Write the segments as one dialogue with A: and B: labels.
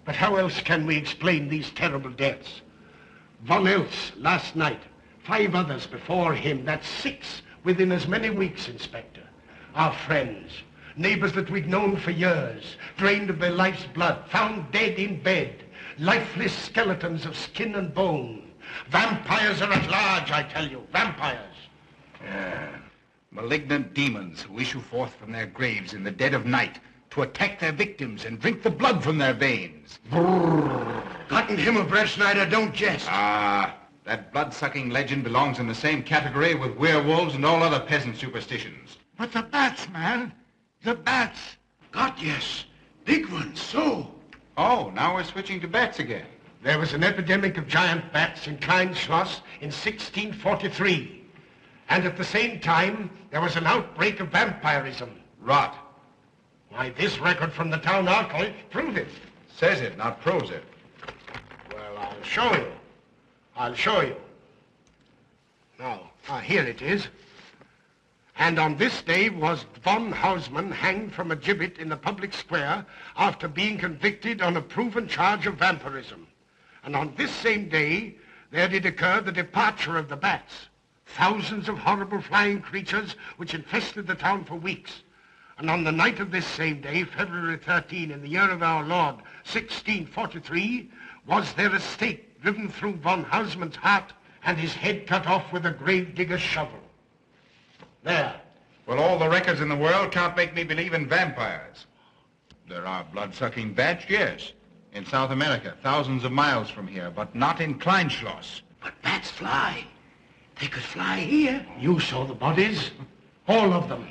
A: But how else can we explain these terrible deaths? One else last night, 5 others before him. That's 6 within as many weeks, Inspector. Our friends, neighbors that we'd known for years, drained of their life's blood, found dead in bed, lifeless skeletons of skin and bone. Vampires are at large, I tell you, vampires.
B: Malignant demons who issue forth from their graves in the dead of night to attack their victims and drink the blood from their veins.
A: Cotton Himmelbrecht, Schneider, don't jest.
B: That blood-sucking legend belongs in the same category with werewolves and all other peasant superstitions.
C: But the bats, man. The bats.
A: God, yes. Big ones, so.
B: Oh, now we're switching to bats again.
A: There was an epidemic of giant bats in Kleinschloss in 1643. And at the same time, there was an outbreak of vampirism.
B: Rot.
A: Why, this record from the town archive proves it.
B: Says it, not proves it.
A: Well, I'll show you. I'll show you. Now, here it is. And on this day was von Hausmann hanged from a gibbet in the public square after being convicted on a proven charge of vampirism. And on this same day, there did occur the departure of the bats. Thousands of horrible flying creatures which infested the town for weeks. And on the night of this same day, February 13, in the year of our Lord, 1643, was there a stake driven through von Hausmann's heart and his head cut off with a grave digger's shovel. There.
B: Well, all the records in the world can't make me believe in vampires. There are blood-sucking bats, yes. In South America, thousands of miles from here, but not in Kleinschloss.
A: But bats fly. They could fly here. You saw the bodies. All of them.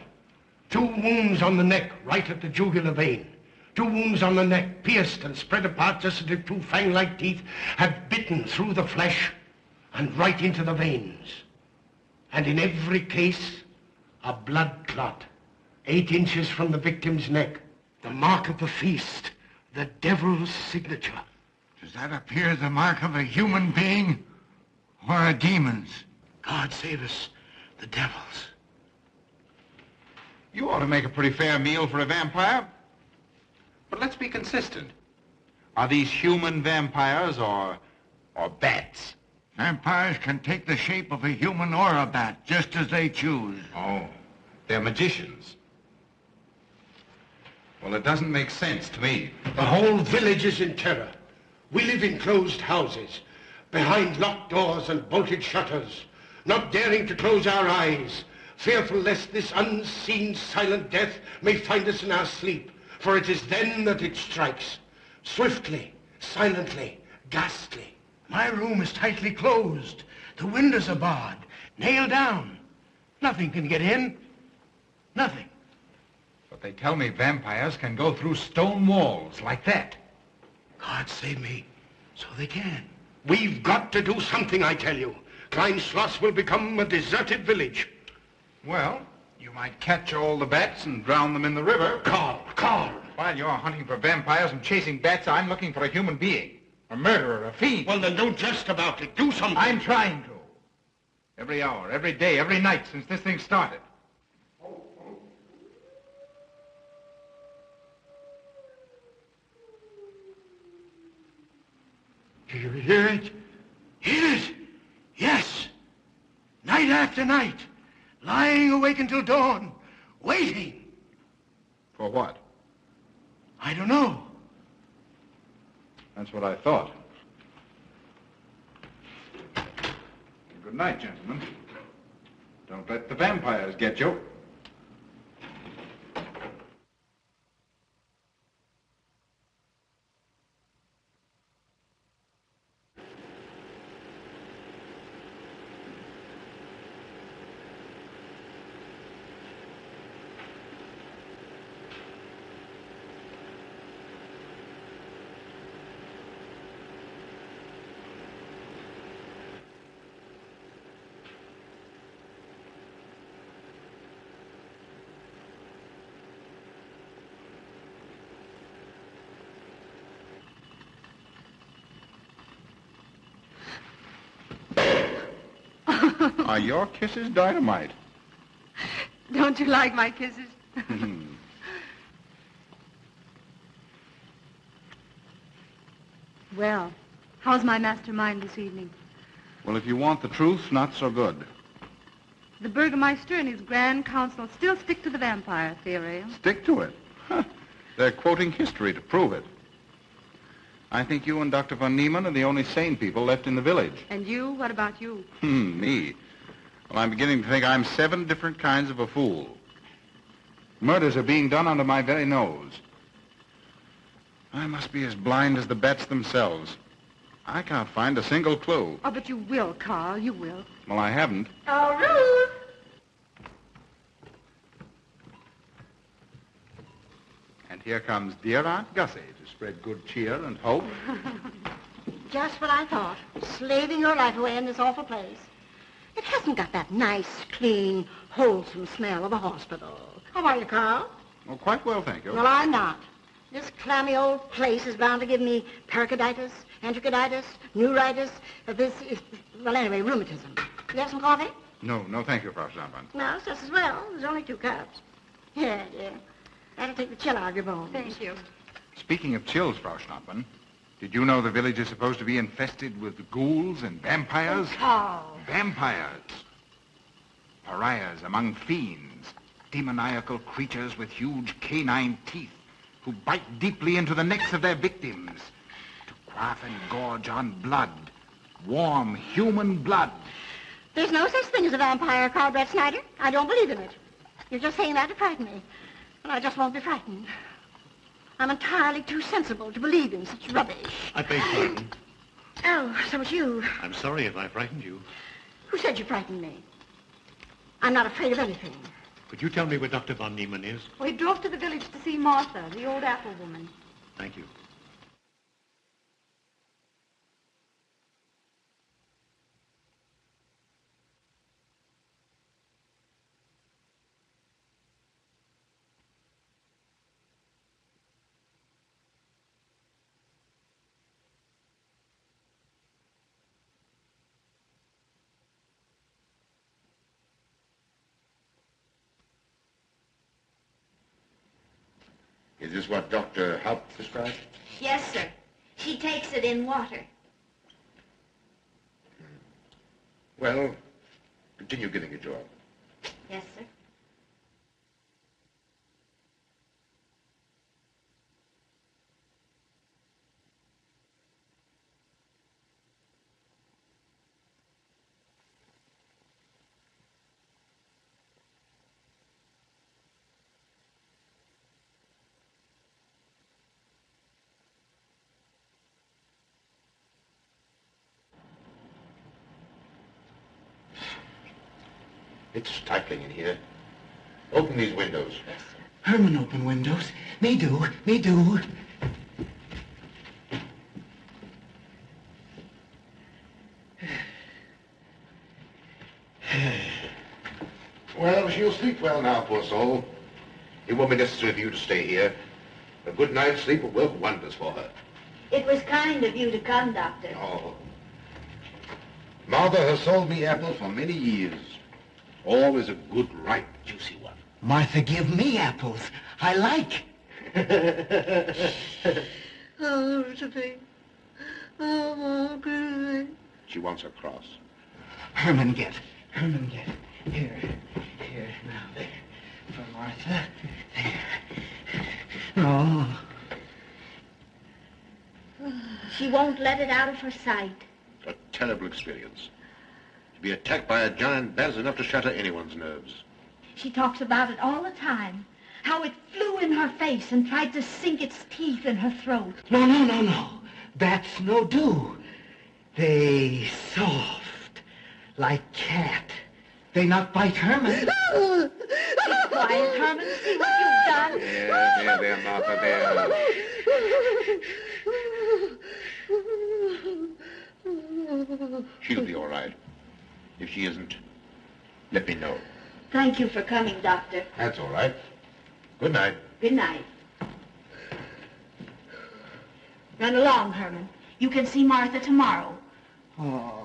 A: 2 wounds on the neck, right at the jugular vein. 2 wounds on the neck, pierced and spread apart just as if 2 fang-like teeth had bitten through the flesh and right into the veins. And in every case, a blood clot, 8 inches from the victim's neck. The mark of the feast, the devil's signature.
C: Does that appear the mark of a human being or a demon's?
A: God save us, the devil's.
B: You ought to make a pretty fair meal for a vampire. But let's be consistent. Are these human vampires or bats?
C: Vampires can take the shape of a human or a bat, just as they choose.
B: Oh, they're magicians. Well, it doesn't make sense to me.
A: The whole village is in terror. We live in closed houses, behind locked doors and bolted shutters, not daring to close our eyes, fearful lest this unseen silent death may find us in our sleep, for it is then that it strikes, swiftly, silently, ghastly. My room is tightly closed. The windows are barred, nailed down. Nothing can get in. Nothing.
B: But they tell me vampires can go through stone walls like that.
A: God save me, so they can. We've got to do something, I tell you. Kleinschloss will become a deserted village.
B: Well, You might catch all the bats and drown them in the river.
A: Carl.
B: While you're hunting for vampires and chasing bats, I'm looking for a human being. A murderer, a fiend.
A: Well, then don't jest about it. Do something.
B: I'm trying to. Every hour, every day, every night since this thing started.
A: Do you hear it? Hear it? Yes. Night after night. Lying awake until dawn. Waiting.
B: For what?
A: I don't know.
B: That's what I thought. Good night, gentlemen. Don't let the vampires get you. Are your kisses dynamite?
D: Don't you like my kisses? Well, how's my mastermind this evening?
B: Well, if you want the truth, not so good.
D: The Burgermeister and his Grand Council still stick to the vampire theory.
B: Stick to it. Huh. They're quoting history to prove it. I think you and Dr. von Niemann are the only sane people left in the village.
D: And you? What about you?
B: Me? Well, I'm beginning to think I'm 7 different kinds of a fool. Murders are being done under my very nose. I must be as blind as the bats themselves. I can't find a single clue.
D: Oh, but you will, Carl. You will.
B: Well, I haven't.
D: Oh, Ruth!
B: And here comes dear Aunt Gussie to spread good cheer and hope.
E: Just what I thought. Slaving your life away in this awful place. It hasn't got that nice, clean, wholesome smell of a hospital. How are you, Carl?
B: Oh, quite well, thank you.
E: Well, I'm not. This clammy old place is bound to give me pericarditis, enterocolitis, neuritis, well, anyway, rheumatism. You have some coffee?
B: No, thank you, Frau Stampmann.
E: No, just as well. There's only 2 cups. Here, dear. That'll take the chill out of your bones.
D: Thank you.
B: Speaking of chills, Frau Stampmann, did you know the village is supposed to be infested with ghouls and vampires?
E: Oh, Carl.
B: Vampires. Pariahs among fiends. Demoniacal creatures with huge canine teeth who bite deeply into the necks of their victims to quaff and gorge on blood. Warm human blood.
E: There's no such thing as a vampire, Carl Brett Snyder. I don't believe in it. You're just saying that to frighten me. And I just won't be frightened. I'm entirely too sensible to believe in such rubbish.
F: I beg pardon.
E: Oh, so it's you.
F: I'm sorry if I frightened you.
E: Who said you frightened me? I'm not afraid of anything.
F: Could you tell me where Dr. von Niemann is?
D: Well, he drove to the village to see Martha, the old apple woman.
F: Thank you.
G: Is this what Dr. Haupt prescribed?
H: Yes, sir. She takes it in water.
G: Well, continue giving it to her.
H: Yes, sir.
G: It's stifling in here. Open these windows.
H: Yes, sir.
I: Herman open windows. Me do.
G: Well, she'll sleep Sleep well now, poor soul. It won't be necessary for you to stay here. A good night's sleep will work wonders for her.
H: It was kind of you to come, Doctor.
G: Oh. Martha has sold me apples for many years. Always a good, ripe, juicy one.
I: Martha, give me apples. I like.
E: Oh, Josephine. Oh, Josephine.
G: She wants her cross.
I: Herman, get. Herman, get. Here. Here. Now, there. For Martha. There. Oh.
H: She won't let it out of her sight.
G: A terrible experience. To be attacked by a giant bat is enough to shatter anyone's nerves.
H: She talks about it all the time. How it flew in her face and tried to sink its teeth in her throat.
I: No. Bats no do. They soft, like cat. They not bite Herman.
H: Be quiet, Herman. See what you've done.
G: There, Martha, there. She'll be all right. If she isn't, let me know.
H: Thank you for coming, Doctor.
G: That's all right. Good night.
H: Good night. Run along, Herman. You can see Martha tomorrow.
I: Oh.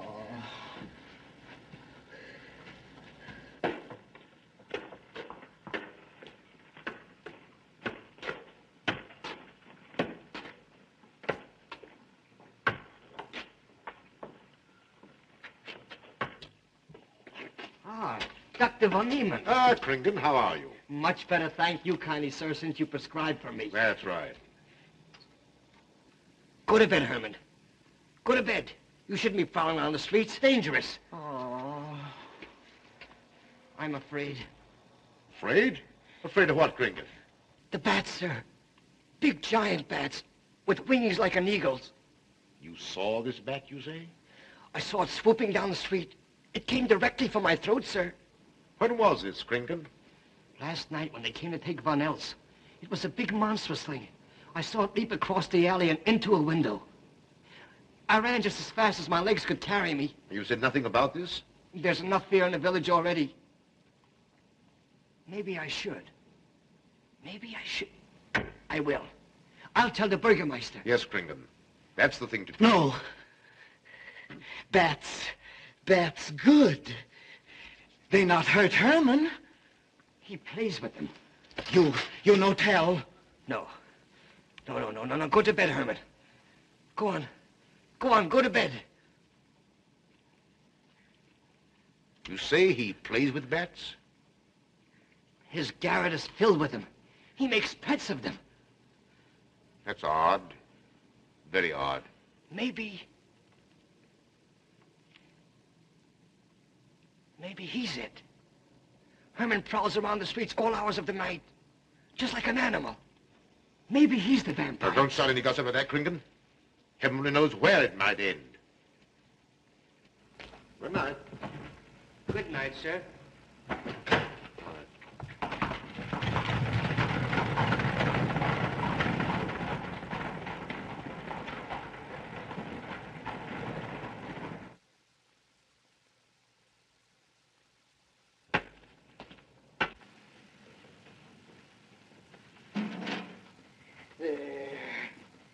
J: Dr. von Niemann.
G: Ah, Kringen, how are you?
J: Much better, thank you kindly, sir, since you prescribed for me.
G: That's right.
J: Go to bed, Herman. Go to bed. You shouldn't be prowling around the streets. Dangerous.
I: Oh.
J: I'm afraid.
G: Afraid? Afraid of what, Kringen?
J: The bats, sir. Big giant bats with wings like an eagle's.
G: You saw this bat, you say?
J: I saw it swooping down the street. It came directly for my throat, sir.
G: When was this, Kringen?
J: Last night when they came to take Von Els. It was a big monstrous thing. I saw it leap across the alley and into a window. I ran just as fast as my legs could carry me.
G: You said nothing about this?
J: There's enough fear in the village already. Maybe I should. Maybe I should. I will. I'll tell the Burgermeister.
G: Yes, Kringen. That's the thing to do.
I: No. Bats good. They not hurt Herman.
J: He plays with them.
I: You no tell.
J: No. No. Go to bed, Herman. Go on, go to bed.
G: You say he plays with bats?
J: His garret is filled with them. He makes pets of them.
G: That's odd. Very odd.
J: Maybe he's it. Herman prowls around the streets all hours of the night, just like an animal. Maybe he's the vampire.
G: Now, don't start any gossip of that, Kringen. Heaven only knows where it might end. Good night.
J: Good night, sir.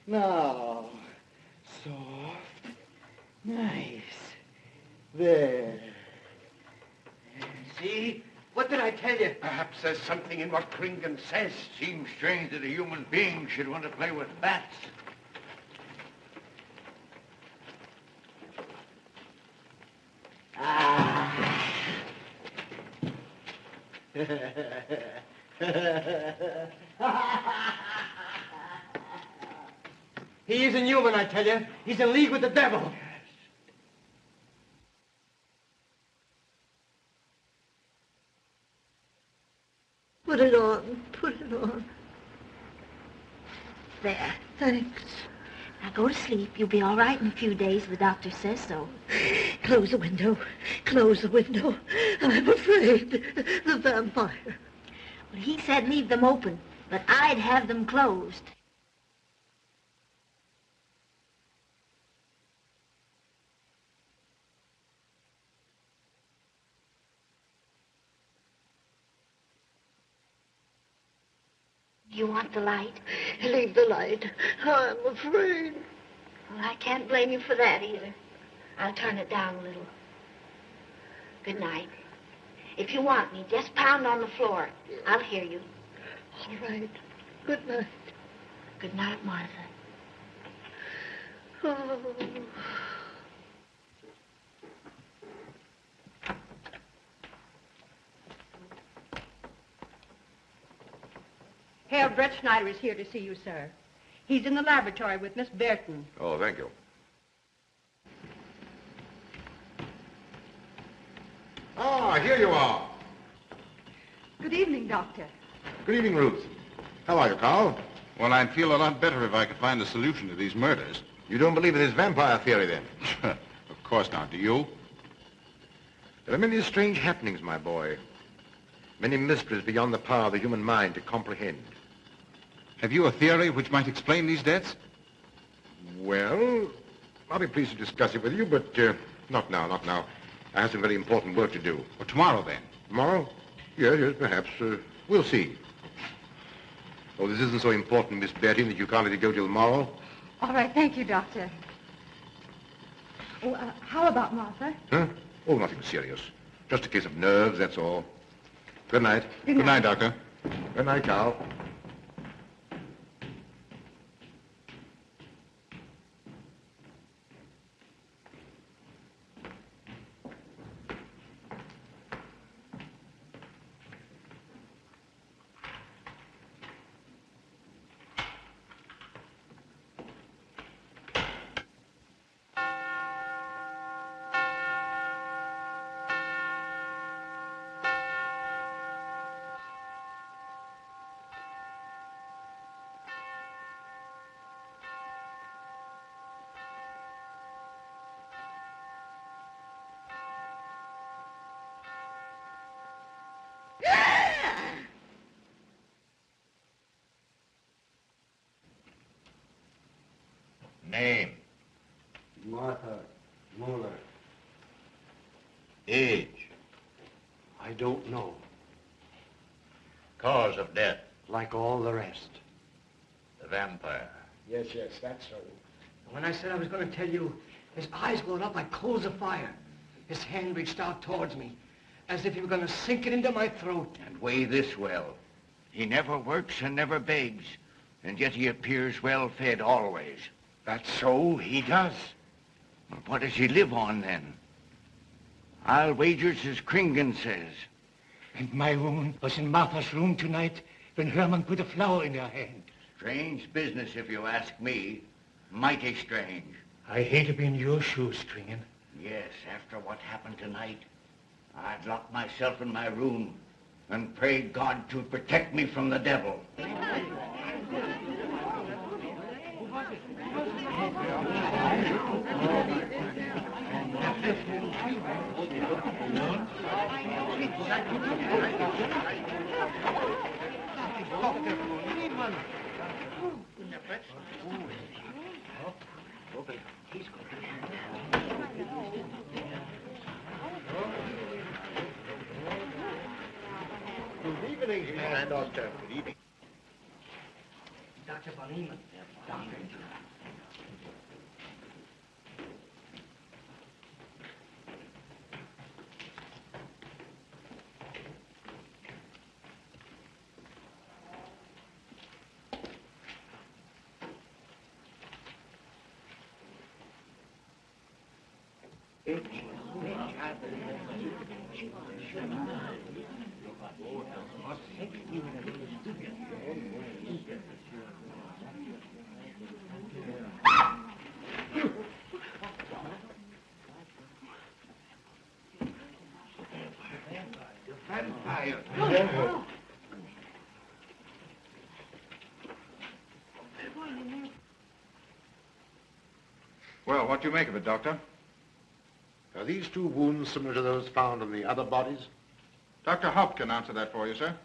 I: Now, soft, nice. There.
J: See? What did I tell you?
A: Perhaps there's something in what Kringen says.
C: Seems strange that a human being should want to play with bats.
J: He isn't human, I tell you. He's in league with the devil.
E: Put it on. There. Thanks.
H: Now go to sleep. You'll be all right in a few days. The doctor says so.
E: Close the window. I'm afraid. The vampire.
H: Well, he said leave them open, but I'd have them closed. You want the light?
E: Leave the light. I'm afraid.
H: Well, I can't blame you for that either. I'll turn it down a little. Good night. If you want me, just pound on the floor. I'll hear you.
E: All right. Good night.
H: Good night, Martha.
E: Oh.
D: Herr Brett Schneider is here to see you, sir. He's in the laboratory with Miss Burton.
G: Oh, thank you. Ah, here you are.
D: Good evening, Doctor.
G: Good evening, Ruth. How are you, Carl?
B: Well, I'd feel a lot better if I could find a solution to these murders.
G: You don't believe in this vampire theory, then?
B: Of course not. Do you?
G: There are many strange happenings, my boy. Many mysteries beyond the power of the human mind to comprehend.
B: Have you a theory which might explain these deaths?
G: Well, I'll be pleased to discuss it with you, but not now, not now. I have some very important work to do.
B: Well, tomorrow, then.
G: Tomorrow? Yes, perhaps. We'll see. Oh, this isn't so important, Miss Betty, that you can't let it go till tomorrow.
D: All right, thank you, Doctor. Oh, how about Martha?
G: Huh? Oh, nothing serious. Just a case of nerves, that's all. Good night.
D: Good night,
B: Doctor.
G: Good night, Carl.
K: Name?
A: Martha Muller.
K: Age?
A: I don't know.
K: Cause of death?
A: Like all the rest.
K: The vampire?
A: Yes, that's so.
J: When I said I was going to tell you, his eyes glowed up like coals of fire. His hand reached out towards me, as if he were going to sink it into my throat.
K: And weigh this well. He never works and never begs, and yet he appears well-fed always.
A: That's so, he does.
K: Well, what does he live on, then? I'll wager it's as Kringen says.
A: And my woman was in Martha's room tonight when Herman put a flower in her hand.
K: Strange business, if you ask me. Mighty strange.
A: I hate to be in your shoes, Kringen.
K: Yes, after what happened tonight, I'd lock myself in my room and pray God to protect me from the devil.
A: Good evening, Doctor. Good evening.
J: Dr. Von Niemann. Doctor.
K: Vampire.
B: Well, what do you make of it, Doctor?
G: Are these two wounds similar to those found on the other bodies?
B: Dr. Haupt can answer that for you, sir.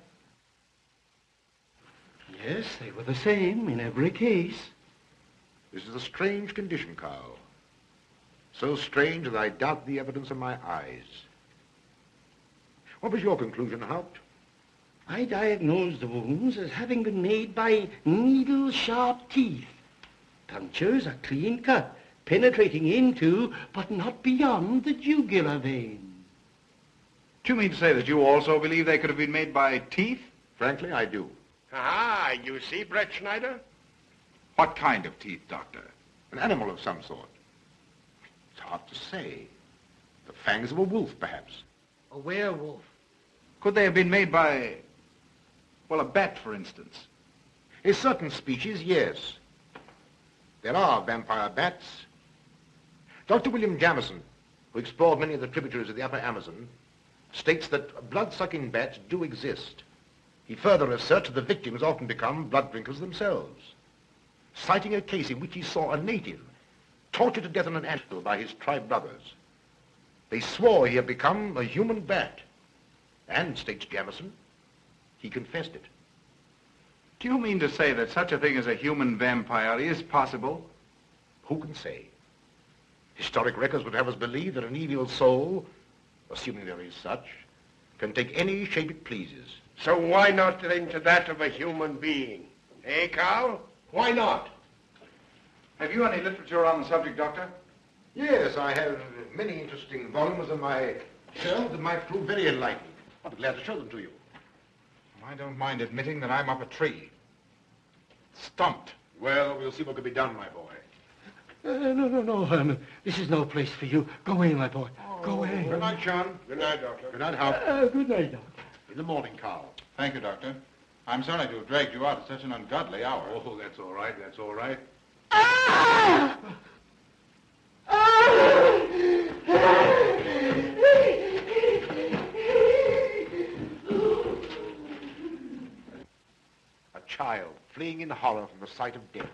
A: Yes, they were the same in every case.
G: This is a strange condition, Carl. So strange that I doubt the evidence of my eyes. What was your conclusion, Haupt?
I: I diagnosed the wounds as having been made by needle-sharp teeth. Punctures are clean cut, penetrating into, but not beyond, the jugular vein.
B: Do you mean to say that you also believe they could have been made by teeth?
G: Frankly, I do.
A: Ah, you see, Brett Schneider?
B: What kind of teeth, Doctor?
G: An animal of some sort. It's hard to say. The fangs of a wolf, perhaps.
J: A werewolf.
B: Could they have been made by, well, a bat, for instance?
G: A certain species, yes. There are vampire bats. Dr. William Jamison, who explored many of the tributaries of the upper Amazon, states that blood-sucking bats do exist. He further asserts that the victims often become blood drinkers themselves, citing a case in which he saw a native tortured to death in an anthill by his tribe brothers. They swore he had become a human bat, and, states Jamison, he confessed it.
B: Do you mean to say that such a thing as a human vampire is possible?
G: Who can say? Historic records would have us believe that an evil soul, assuming there is such, can take any shape it pleases.
A: So why not think to that of a human being? Eh, Carl? Why not?
B: Have you any literature on the subject, Doctor?
G: Yes, I have many interesting volumes on my shelf that might prove very enlightening. I'll be glad to show them to you.
B: I don't mind admitting that I'm up a tree. Stumped.
G: Well, we'll see what can be done, my boy.
I: No, Herman. This is no place for you. Go away, my boy. Go away.
G: Good night, John.
A: Good night, Doctor.
G: Good night, Hop.
I: Good night, Doctor.
G: In the morning, Carl.
B: Thank you, Doctor. I'm sorry to have dragged you out at such an ungodly hour.
F: Oh, that's all right. That's all right.
G: A child fleeing in horror from the sight of death.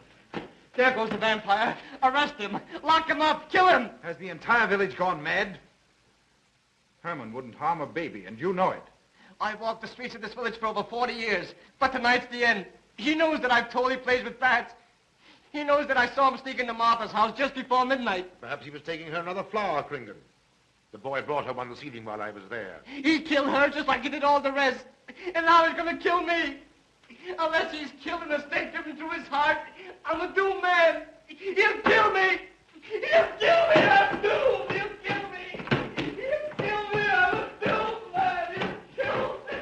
J: There goes the vampire. Arrest him. Lock him up. Kill him.
B: Has the entire village gone mad? Herman wouldn't harm a baby, and you know it.
J: I've walked the streets of this village for over 40 years, but tonight's the end. He knows that I've told he plays with bats. He knows that I saw him sneak into Martha's house just before midnight.
G: Perhaps he was taking her another flower, Kringan. The boy brought her one this evening while I was there.
J: He killed her just like he did all the rest. And now he's going to kill me. Unless he's killed and a stake driven through his heart, I'm a doomed man. He'll kill me. He'll kill me. I'm doomed. He'll kill me. He'll kill me. I'm a doomed man. He'll kill me.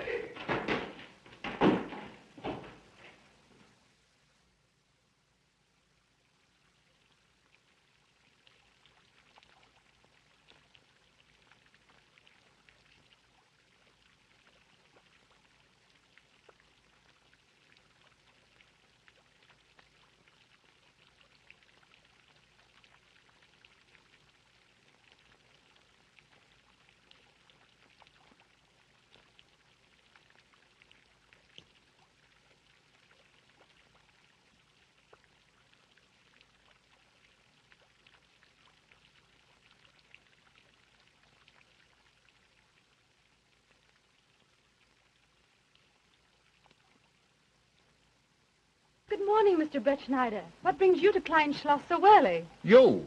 L: Good morning, Mr. Brett Schneider. What brings you to Kleinschloss so early?
B: You?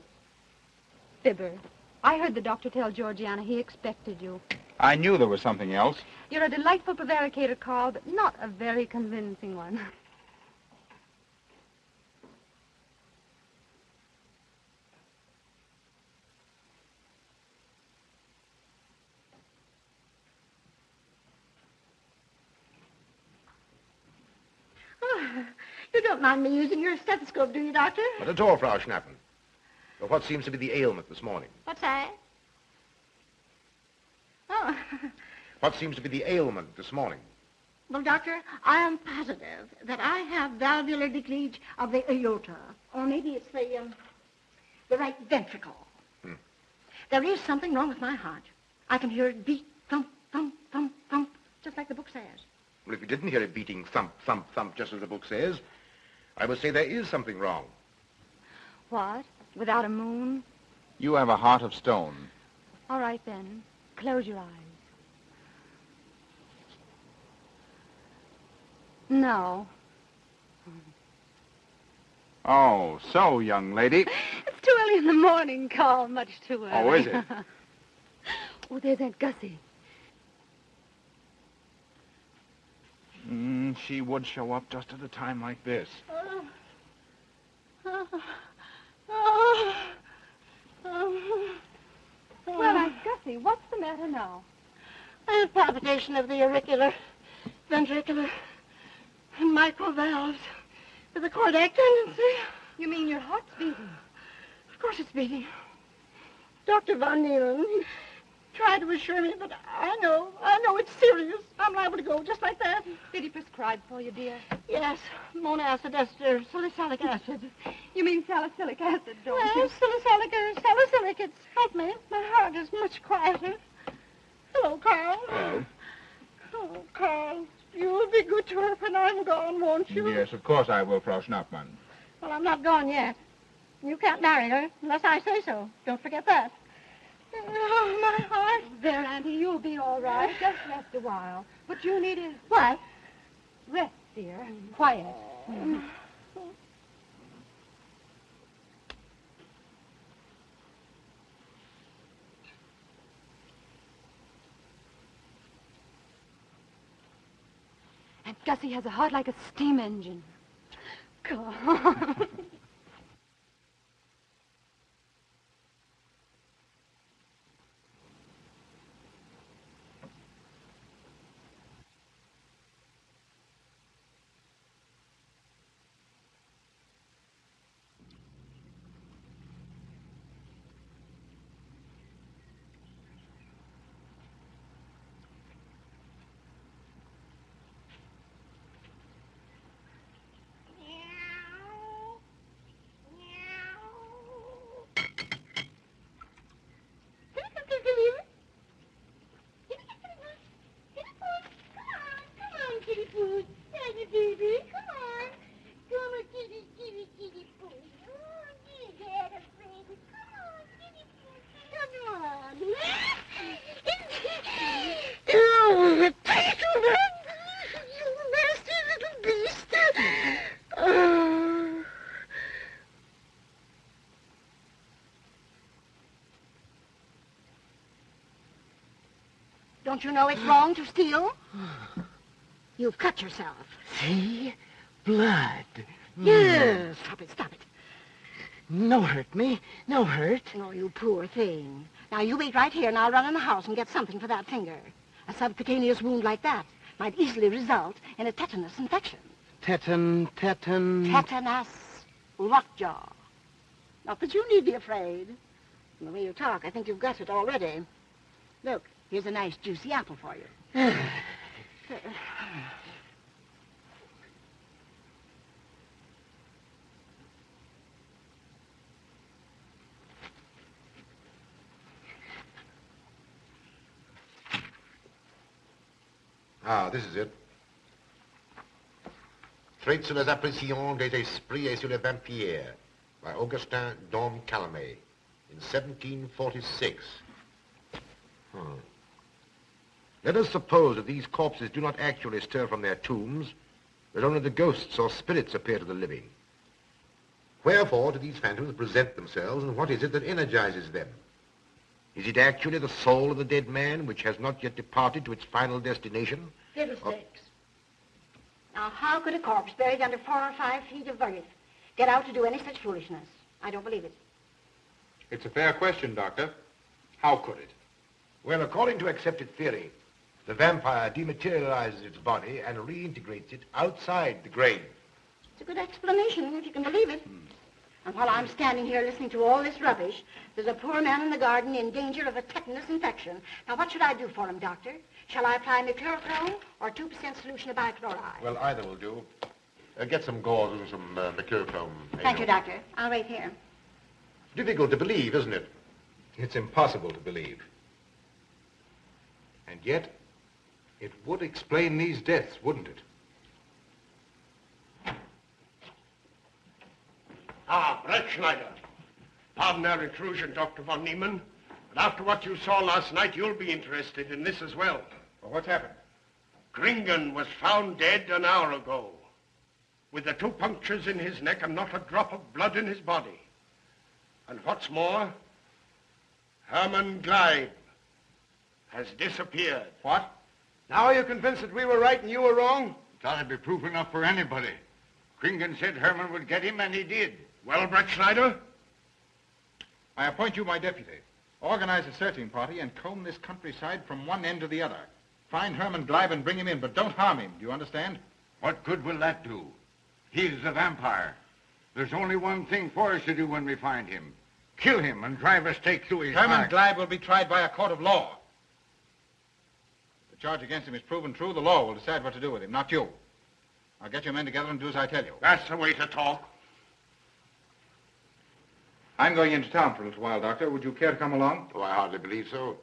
L: Fibber, I heard the doctor tell Georgiana he expected you.
B: I knew there was something else.
L: You're a delightful prevaricator, Carl, but not a very convincing one.
E: You don't mind me using your stethoscope, do you, Doctor?
G: Not at all, Frau Schnappen. But what seems to be the ailment this morning?
E: What's that? Oh.
G: What seems to be the ailment this morning?
E: Well, Doctor, I am positive that I have valvular leakage of the aorta. Or maybe it's the right ventricle. There is something wrong with my heart. I can hear it beat, thump, thump, thump, thump, just like the book says.
G: Well, if you didn't hear it beating thump, thump, thump, just as the book says, I would say there is something wrong.
L: What? Without a moon?
B: You have a heart of stone.
L: All right, then. Close your eyes. No.
B: Oh, so, young lady.
L: It's too early in the morning, Carl. Much too early.
B: Oh, is it?
L: Oh, there's Aunt Gussie.
B: She would show up just at a time like this.
L: Well, Aunt Gussie, what's the matter now?
E: I have palpitation of the auricular, ventricular, and microvalves with a cardiac tendency.
L: You mean your heart's beating?
E: Of course it's beating. Dr. Von Neelen tried to assure me, but I know it's serious. I'm liable to go just like that.
L: Did he prescribe for you, dear?
E: Yes, monacid ester, salicylic acid.
L: You mean salicylic acid, don't you?
E: Yes, salicylic. It's helped me. My heart is much quieter. Hello, Carl.
B: Hello.
E: Oh, Carl, you'll be good to her when I'm gone, won't you?
B: Yes, of course I will, Frau Schnappmann.
E: Well, I'm not gone yet. You can't marry her unless I say so. Don't forget that. Oh, my heart.
L: There, Auntie, you'll be all right. Just rest a while. What you need is...
E: What?
L: Rest, dear. Quiet. Aunt Gussie has a heart like a steam engine.
E: Go on. Don't you know it's wrong to steal? You've cut yourself.
I: See? Blood.
E: Yes. Stop it.
I: No hurt me. No hurt.
E: Oh, you poor thing. Now, you wait right here, and I'll run in the house and get something for that finger. A subcutaneous wound like that might easily result in a tetanus infection.
I: Tetanus.
E: Lockjaw. Not that you need be afraid. From the way you talk, I think you've got it already. Look, here's a nice juicy apple for you.
G: Ah, this is it. Traits sur les appréciations des esprits et sur les vampires by Augustin Dom Calame in 1746. Let us suppose that these corpses do not actually stir from their tombs, but only the ghosts or spirits appear to the living. Wherefore do these phantoms present themselves, and what is it that energizes them? Is it actually the soul of the dead man which has not yet departed to its final destination?
E: Fiddlesticks. Now, how could a corpse buried under 4 or 5 feet of earth get out to do any such foolishness? I don't believe it.
F: It's a fair question, Doctor. How could it?
G: Well, according to accepted theory, the vampire dematerializes its body and reintegrates it outside the grave.
E: It's a good explanation, if you can believe it. And while I'm standing here listening to all this rubbish, there's a poor man in the garden in danger of a tetanus infection. Now, what should I do for him, Doctor? Shall I apply mercurochrome or 2% solution of bichloride?
G: Well, either will do. Get some gauze and some mercurochrome.
E: Thank you, Doctor. I'll wait here.
G: Difficult to believe, isn't it?
F: It's impossible to believe. And yet, it would explain these deaths, wouldn't it?
A: Ah, Brett Schneider. Pardon our intrusion, Dr. von Niemann, but after what you saw last night, you'll be interested in this as well.
F: Well, what's happened?
A: Gringen was found dead an hour ago, with the 2 punctures in his neck and not a drop of blood in his body. And what's more, Hermann Gleib has disappeared.
F: What?
A: Now are you convinced that we were right and you were wrong?
C: Thought it'd be proof enough for anybody. Kringen said Herman would get him, and he did.
A: Well, Brett Schneider?
B: I appoint you my deputy. Organize a searching party and comb this countryside from one end to the other. Find Herman Gleib and bring him in, but don't harm him. Do you understand?
C: What good will that do? He's the vampire. There's only one thing for us to do when we find him. Kill him and drive a stake through his
B: Herman
C: heart.
B: Gleib will be tried by a court of law. If the charge against him is proven true, the law will decide what to do with him, not you. I'll get your men together and do as I tell you.
C: That's the way to talk.
B: I'm going into town for a little while, Doctor. Would you care to come along?
G: Oh, I hardly believe so.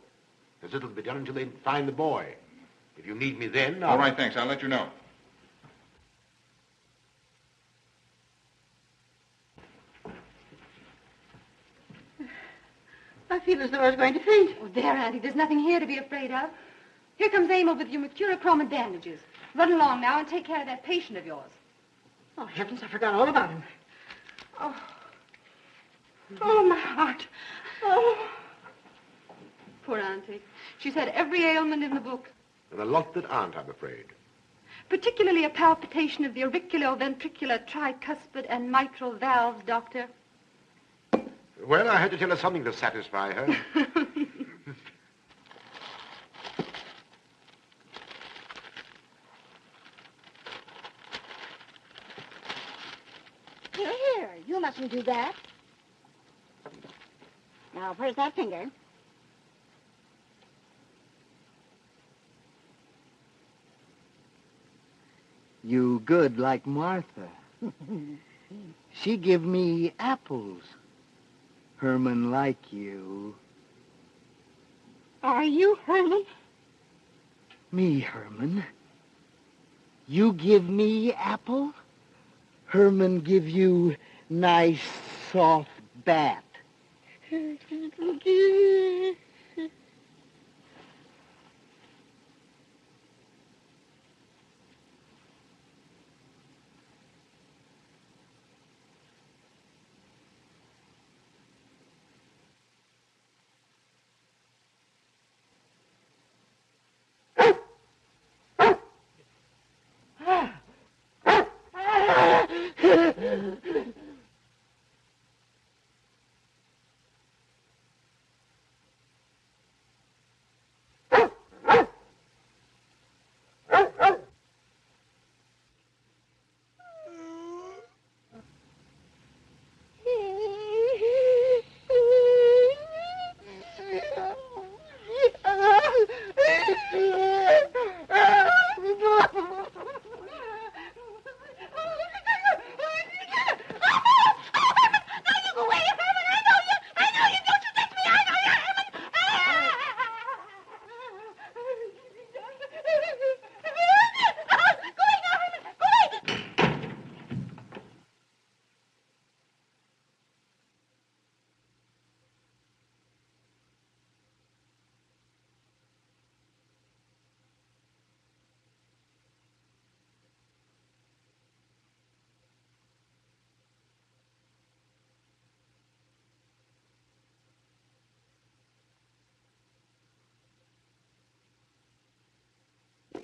G: There's little to be done until they find the boy. If you need me then,
B: All right, thanks. I'll let you know.
E: I feel as though I was going to faint.
L: Oh, there, Auntie. There's nothing here to be afraid of. Here comes Emil with your mercurochrome and bandages. Run along now and take care of that patient of yours.
E: Oh, heavens, I forgot all about him. Oh, my heart. Oh.
L: Poor Auntie. She's had every ailment in the book.
G: And a lot that aren't, I'm afraid.
L: Particularly a palpitation of the auriculoventricular, tricuspid, and mitral valves, Doctor.
G: Well, I had to tell her something to satisfy her.
E: Here, you mustn't do that. Now, where's that finger?
M: You good like Martha. She give me apples. Herman like you.
E: Are you Herman?
M: Me, Herman. You give me apple? Herman give you nice soft bat.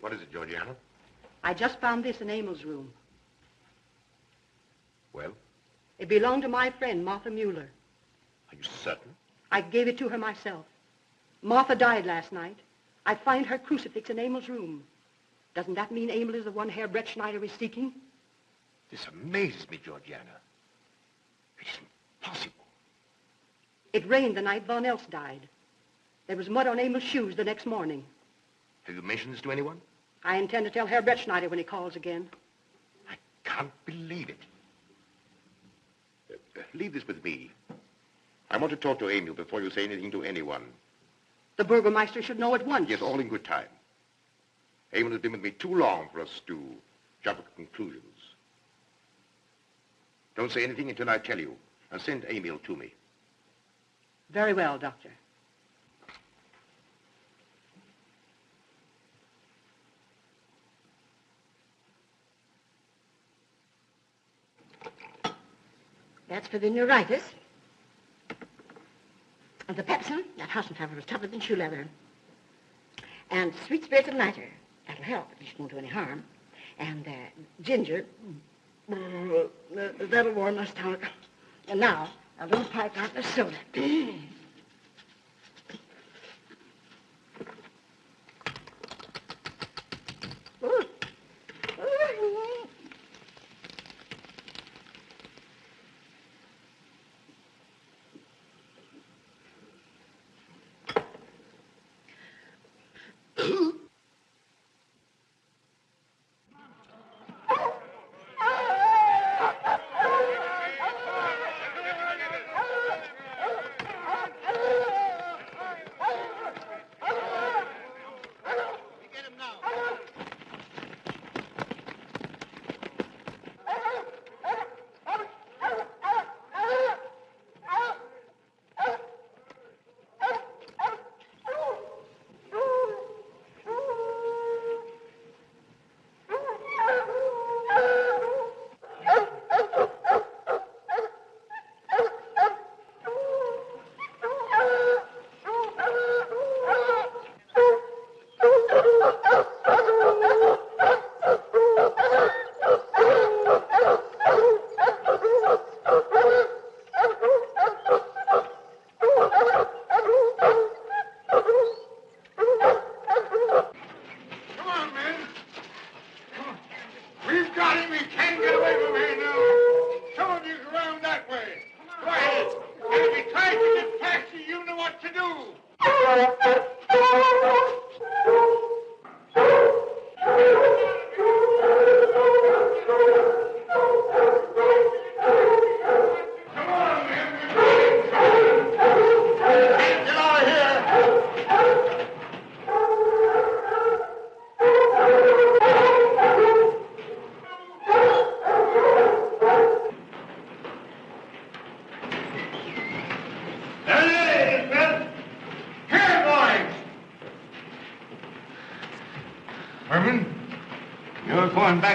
G: What is it, Georgiana?
D: I just found this in Emil's room.
G: Well,
D: It belonged to my friend, Martha Mueller.
G: are you certain?
D: I gave it to her myself. Martha died last night. I find her crucifix in Emil's room. Doesn't that mean Emil is the one Herr Brett Schneider is seeking?
G: This amazes me, Georgiana. It isn't possible.
D: It rained the night Von Elst died. There was mud on Emil's shoes the next morning.
G: Have you mentioned this to anyone?
D: I intend to tell Herr Brett Schneider when he calls again.
G: I can't believe it. Leave this with me. I want to talk to Emil before you say anything to anyone.
D: The Burgomaster should know at once.
G: Yes, all in good time. Emil has been with me too long for us to jump at conclusions. Don't say anything until I tell you, and send Emil to me.
D: Very well, Doctor.
E: That's for the neuritis. And the pepsin, that Hassenpfeffer was tougher than shoe leather. And sweet spirits of nitre. That'll help, at least won't do any harm. And ginger, that'll warm my stomach. And now, a little pipe out of soda.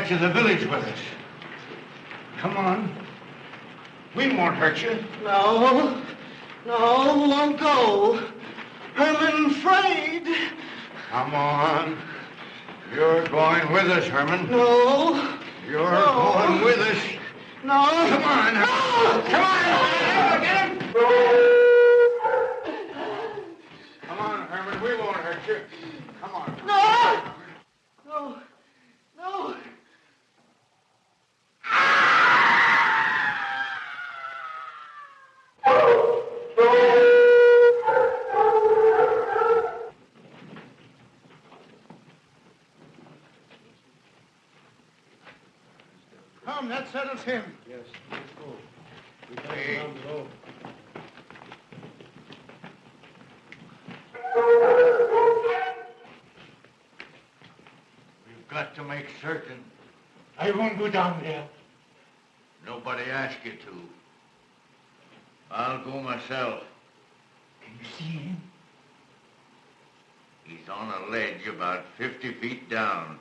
C: To the village with us. Come on. We won't hurt you.
M: No, won't go. Herman afraid.
C: Come on. You're going with us, Herman.
M: No.
C: You're going with us.
M: No.
C: Come on.
M: No.
C: Come on. Get him. Come on, Herman. We won't hurt you. Come on.
M: No.
C: Come, that settles him.
A: Yes, let's go. We got him down below.
C: We've got to make certain.
A: I won't go down there.
C: Nobody asked you to. I'll go myself.
A: Can you see him?
C: He's on a ledge about 50 feet down.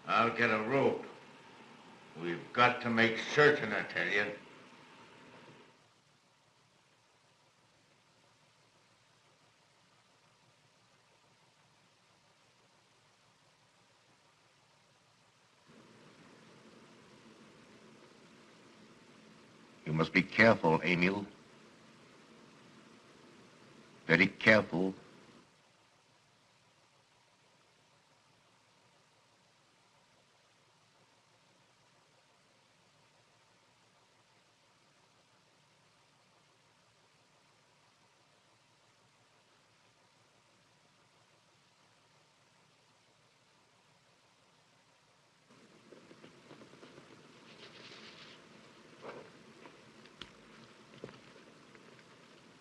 C: I'll get a rope. We've got to make certain, I tell you.
G: You must be careful, Emil. Very careful.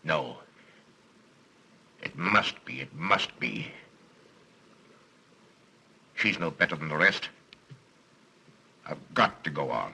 G: No. It must be. She's no better than the rest. I've got to go on.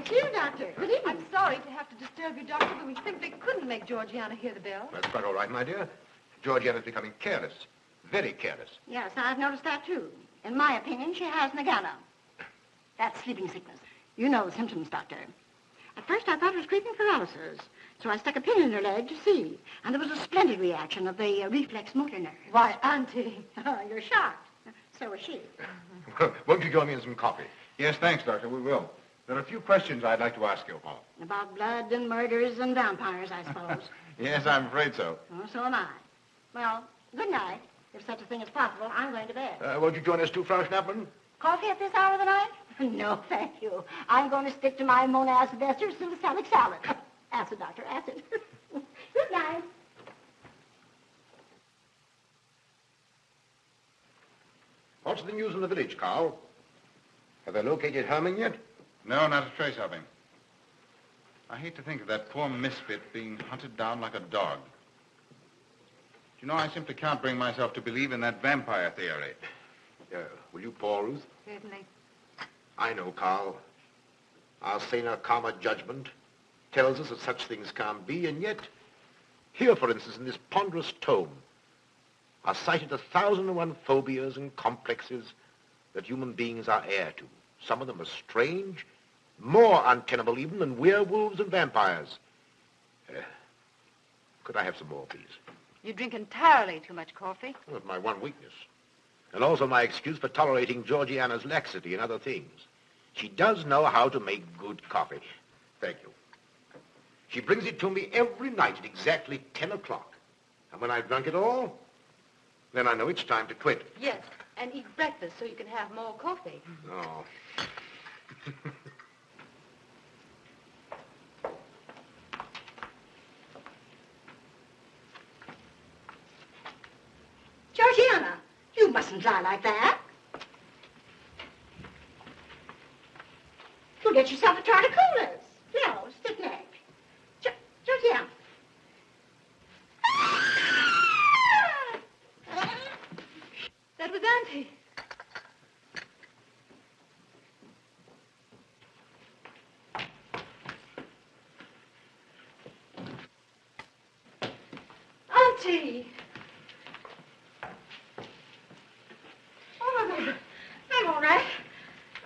E: Thank you, Doctor. Good evening.
L: I'm sorry to have to disturb you, Doctor, but we simply couldn't make Georgiana hear the bell.
G: That's quite all right, my dear. Georgiana's becoming careless. Very careless.
E: Yes, I've noticed that, too. In my opinion, she has nagana. That's sleeping sickness. You know the symptoms, Doctor. At first, I thought it was creeping paralysis, so I stuck a pin in her leg to see, and there was a splendid reaction of the reflex motor nerve.
L: Why, Auntie.
E: You're shocked. So was she.
G: Won't you join me in some coffee?
B: Yes, thanks, Doctor. We will. There are a few questions I'd like to ask you, Paul.
E: About blood and murders and vampires, I suppose.
B: Yes, I'm afraid so.
E: Oh, so am I. Well, good night. If such a thing is possible, I'm going to bed.
G: Won't you join us too, Frau Schnappmann?
E: Coffee at this hour of the night? No, thank you. I'm going to stick to my Monacid salicylic salad. Acid, Doctor, acid. Good night.
G: What's the news in the village, Carl? Have they located Herman yet?
B: No, not a trace of him. I hate to think of that poor misfit being hunted down like a dog. You know, I simply can't bring myself to believe in that vampire theory.
G: Will you pour, Ruth?
L: Certainly.
G: I know, Carl. Our saner, calmer judgment tells us that such things can't be, and yet, here, for instance, in this ponderous tome, are cited 1,001 phobias and complexes that human beings are heir to. Some of them are strange, more untenable even than werewolves and vampires. Could I have some more, please?
L: You drink entirely too much coffee.
G: Well, it's my one weakness. And also my excuse for tolerating Georgiana's laxity and other things. She does know how to make good coffee. Thank you. She brings it to me every night at exactly 10 o'clock. And when I've drunk it all, then I know it's time to quit.
L: Yes, and eat breakfast so you can have more coffee.
G: No.
E: Georgiana, you mustn't lie like that. You'll get yourself a torticollis. No, stiff neck. Georgiana.
L: That was Auntie. Auntie!
E: Oh, I'm all right.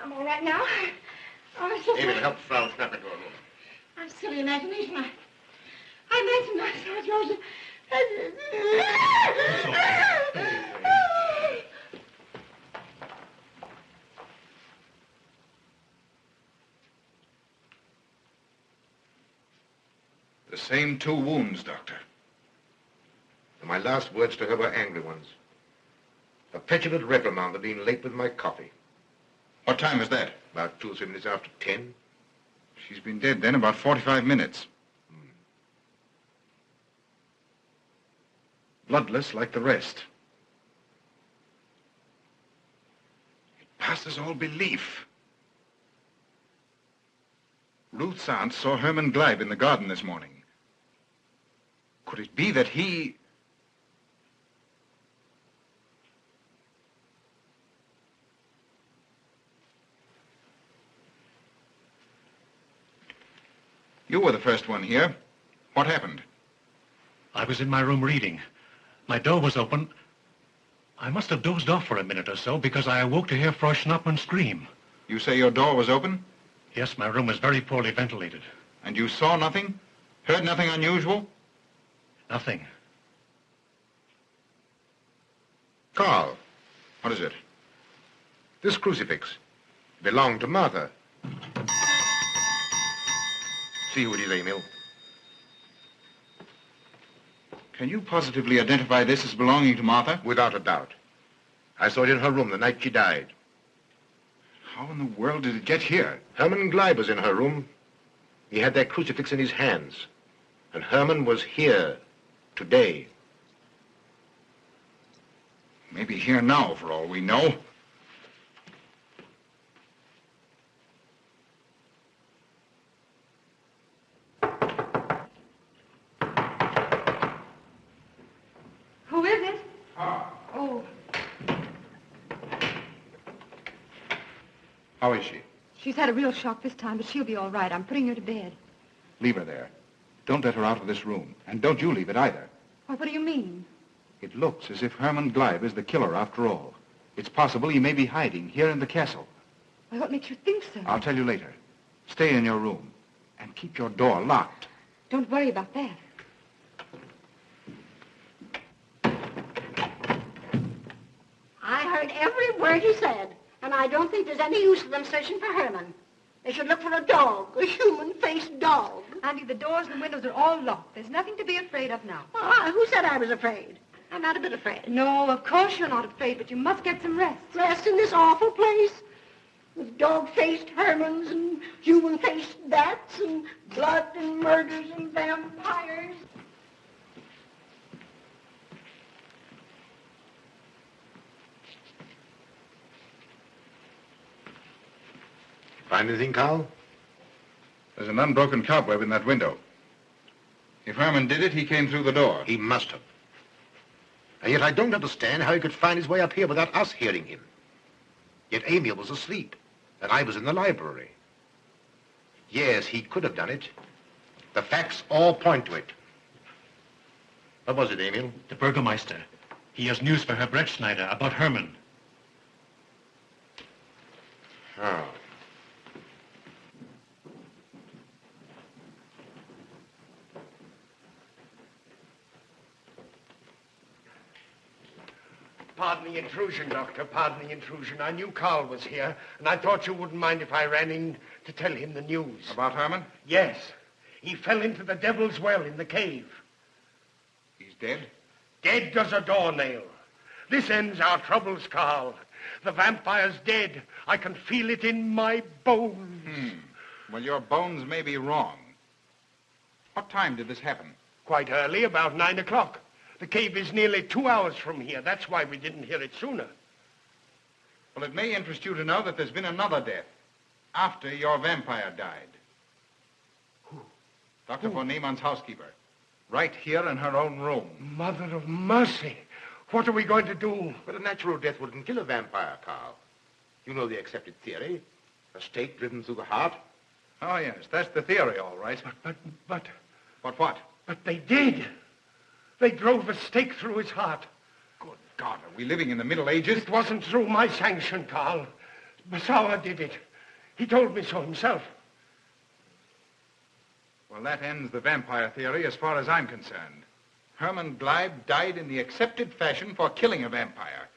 E: I'm all right now. Oh, it's just
G: David, help Frau Schnappmann to her room.
E: I've silly imagination. I imagine myself, Georgia.
B: The same 2 wounds, Doctor.
G: And my last words to her were angry ones. A petulant reprimand for being late with my coffee.
B: What time is that?
G: About 2 or 3 minutes after 10.
B: She's been dead then about 45 minutes. Bloodless like the rest. It passes all belief. Ruth's aunt saw Herman Gleib in the garden this morning. Could it be that he... You were the first one here. What happened?
N: I was in my room reading. My door was open. I must have dozed off for a minute or so because I awoke to hear Frau Schnappmann scream.
B: You say your door was open?
N: Yes, my room was very poorly ventilated.
B: And you saw nothing? Heard nothing unusual?
N: Nothing.
G: Carl.
B: What is it?
G: This crucifix belonged to Martha. See who it is, Emil.
B: Can you positively identify this as belonging to Martha?
G: Without a doubt. I saw it in her room the night she died.
B: How in the world did it get here?
G: Herman Gleib was in her room. He had that crucifix in his hands. And Herman was here today.
B: Maybe here now, for all we know.
L: Who is it? Oh,
B: How is she?
L: She's had a real shock this time, but she'll be all right. I'm putting her to bed.
B: Leave her there. Don't let her out of this room. And don't you leave it either.
L: What do you mean?
B: It looks as if Herman Gleib is the killer after all. It's possible he may be hiding here in the castle.
L: Why, what makes you think so?
B: I'll tell you later. Stay in your room and keep your door locked.
L: Don't worry about that.
E: I heard every word he said, and I don't think there's any use for them searching for Herman. They should look for a dog, a human-faced dog.
L: Andy, the doors and windows are all locked. There's nothing to be afraid of now.
E: Who said I was afraid? I'm not a bit afraid.
L: No, of course you're not afraid, but you must get some rest.
E: Rest in this awful place? With dog-faced Hermans and human-faced bats and blood and murders and vampires.
G: Find anything, Carl?
B: There's an unbroken cobweb in that window. If Herman did it, he came through the door.
G: He must have. And yet I don't understand how he could find his way up here without us hearing him. Yet Amy was asleep, and I was in the library. Yes, he could have done it. The facts all point to it. What was it, Emil?
N: The Burgermeister. He has news for Herr Brettschneider about Herman.
G: Oh.
A: Pardon the intrusion, Doctor. Pardon the intrusion. I knew Carl was here, and I thought you wouldn't mind if I ran in to tell him the news.
B: About Herman?
A: Yes. He fell into the Devil's Well in the cave.
B: He's dead?
A: Dead as a doornail. This ends our troubles, Carl. The vampire's dead. I can feel it in my bones.
B: Well, your bones may be wrong. What time did this happen?
A: Quite early, about 9 o'clock. The cave is nearly 2 hours from here. That's why we didn't hear it sooner.
B: Well, it may interest you to know that there's been another death after your vampire died.
A: Who?
B: Dr. von Niemann's housekeeper. Right here in her own room.
A: Mother of mercy. What are we going to do?
G: But a natural death wouldn't kill a vampire, Carl. You know the accepted theory. A stake driven through the heart.
B: Oh, yes, that's the theory, all right.
A: But...
B: But what?
A: But they did. They drove a stake through his heart.
B: Good God, are we living in the Middle Ages?
A: It wasn't through my sanction, Carl. Basawa did it. He told me so himself.
B: Well, that ends the vampire theory as far as I'm concerned. Herman Gleib died in the accepted fashion for killing a vampire.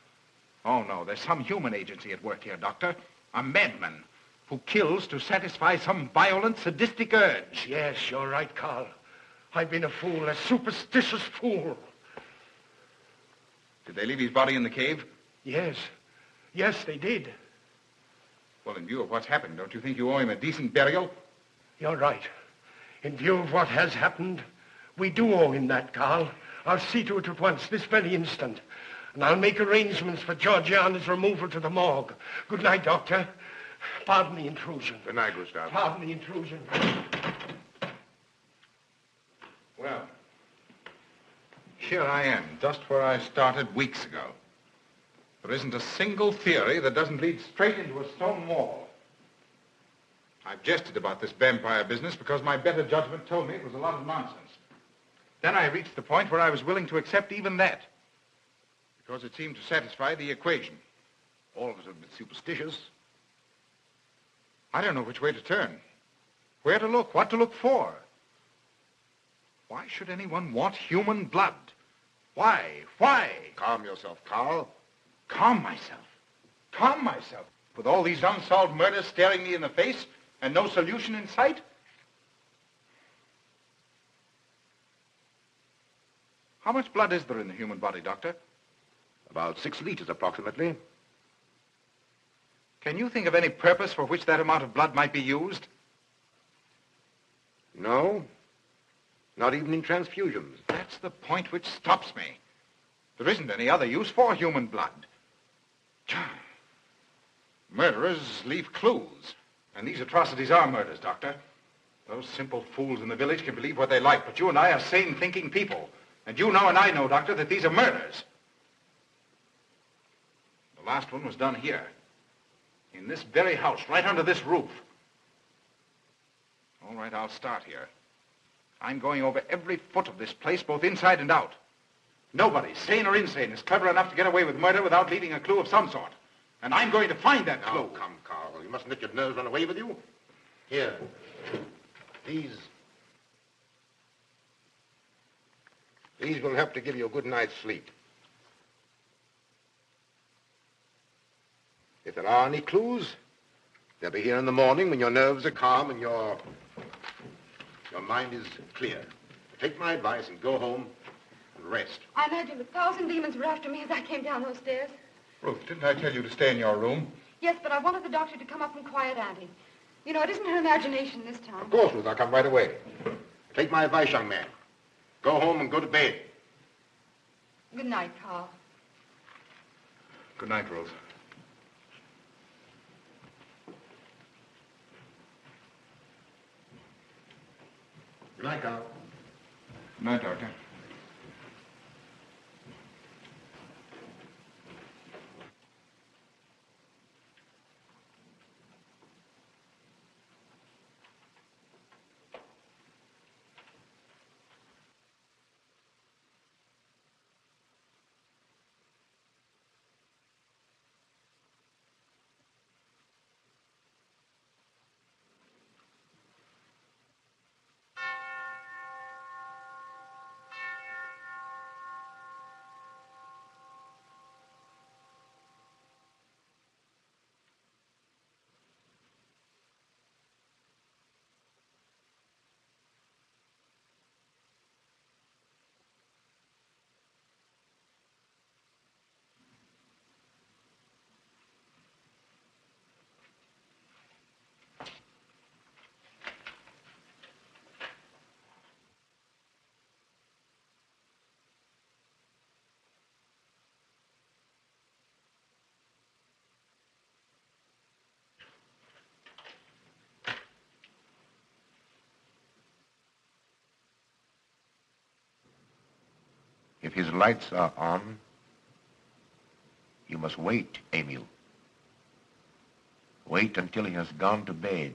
B: Oh, no, there's some human agency at work here, Doctor. A madman who kills to satisfy some violent, sadistic urge.
A: Yes, you're right, Carl. I've been a fool, a superstitious fool.
B: Did they leave his body in the cave?
A: Yes. Yes, they did.
B: Well, in view of what's happened, don't you think you owe him a decent burial?
A: You're right. In view of what has happened, we do owe him that, Carl. I'll see to it at once, this very instant. And I'll make arrangements for Georgiana's removal to the morgue. Good night, Doctor. Pardon the intrusion.
G: Good night, Gustav.
A: Pardon the intrusion.
B: Well, here I am, just where I started weeks ago. There isn't a single theory that doesn't lead straight into a stone wall. I've jested about this vampire business because my better judgment told me it was a lot of nonsense. Then I reached the point where I was willing to accept even that, because it seemed to satisfy the equation.
G: All of us a bit superstitious.
B: I don't know which way to turn, where to look, what to look for. Why should anyone want human blood? Why? Why?
G: Calm yourself, Carl.
B: Calm myself? Calm myself? With all these unsolved murders staring me in the face and no solution in sight? How much blood is there in the human body, Doctor?
G: About 6 liters, approximately.
B: Can you think of any purpose for which that amount of blood might be used?
G: No. Not even in transfusions.
B: That's the point which stops me. There isn't any other use for human blood. Murderers leave clues. And these atrocities are murders, Doctor. Those simple fools in the village can believe what they like, but you and I are sane, thinking people. And you know and I know, Doctor, that these are murders. The last one was done here, In this very house, right under this roof. All right, I'll start here. I'm going over every foot of this place, both inside and out. Nobody, sane or insane, is clever enough to get away with murder without leaving a clue of some sort. And I'm going to find that clue.
G: Now, come, Carl. You mustn't let your nerves run away with you. Here. These will help to give you a good night's sleep. If there are any clues, they'll be here in the morning when your nerves are calm and your mind is clear. Take my advice and go home and rest.
L: I imagined 1,000 demons were after me as I came down those stairs.
F: Ruth, didn't I tell you to stay in your room?
L: Yes, but I wanted the doctor to come up and quiet Auntie. You know, it isn't her imagination this time.
G: Of course, Ruth, I'll come right away. Take my advice, young man. Go home and go to bed.
L: Good night, Carl.
B: Good night, Ruth.
G: Good night, Carl.
B: Good night, Doctor.
G: If his lights are on, you must wait, Emil. Wait until he has gone to bed.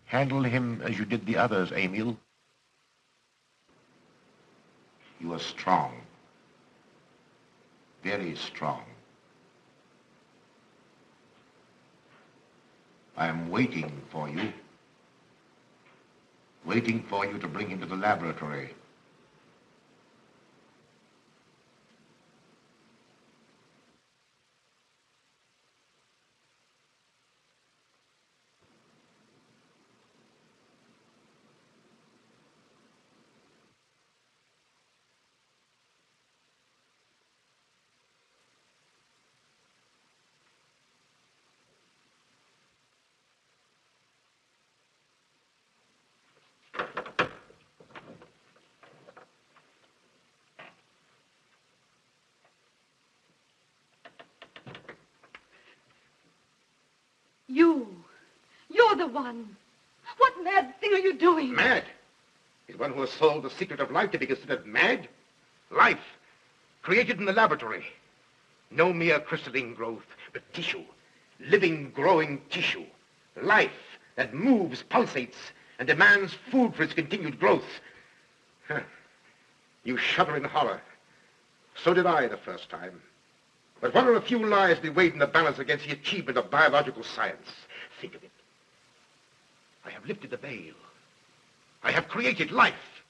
G: Handle him as you did the others, Emil. You are strong. Very strong. I am waiting for you. Waiting for you to bring him to the laboratory.
L: You're the one. What mad thing are you doing?
G: Mad? Is one who has solved the secret of life to be considered mad? Life, created in the laboratory. No mere crystalline growth, but tissue. Living, growing tissue. Life that moves, pulsates, and demands food for its continued growth. Huh. You shudder in horror. So did I the first time. But what are a few lives to be weighed in the balance against the achievement of biological science? Think of it. I have lifted the veil. I have created life.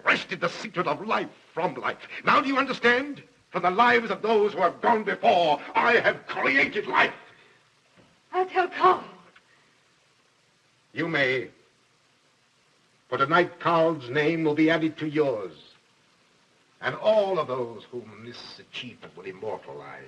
G: Wrested the secret of life from life. Now do you understand? From the lives of those who have gone before, I have created life.
L: I'll tell Carl.
G: You may. For tonight, Carl's name will be added to yours. And all of those whom this achievement will immortalize.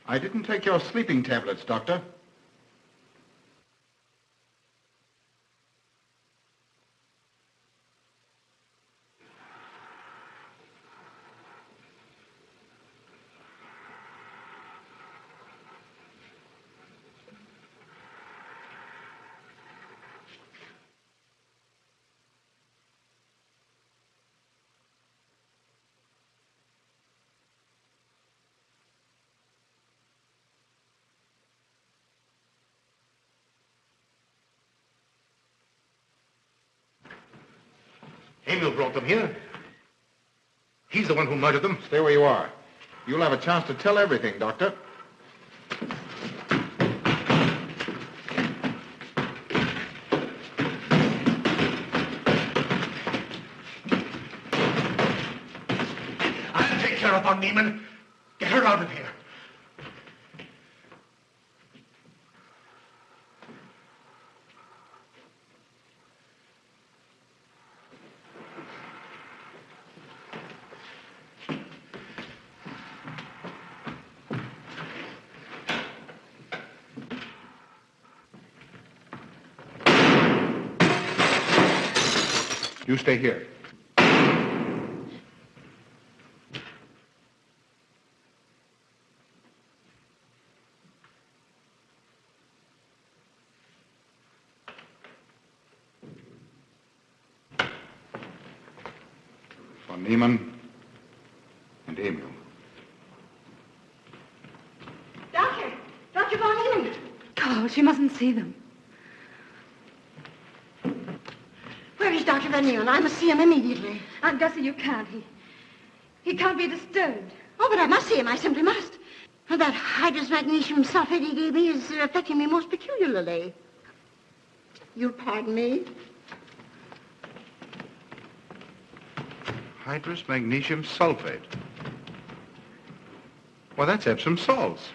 B: I didn't take your sleeping tablets, Doctor.
G: Emil brought them here. He's the one who murdered them.
B: Stay where you are. You'll have a chance to tell everything, Doctor.
A: I'll take care of Von Niemann. Get her out of here.
B: You stay here. Von Niemann and Emil.
E: Doctor! Dr. Von Niemann!
L: Carl, she mustn't see them.
E: Where is Dr. Von Niemann? I must see him immediately.
L: Aunt Gussie, you can't. He can't be disturbed.
E: Oh, but I must see him. I simply must. That hydrous magnesium sulfate he gave me is affecting me most peculiarly. You'll pardon me?
B: Hydrous magnesium sulfate. Well, that's Epsom salts.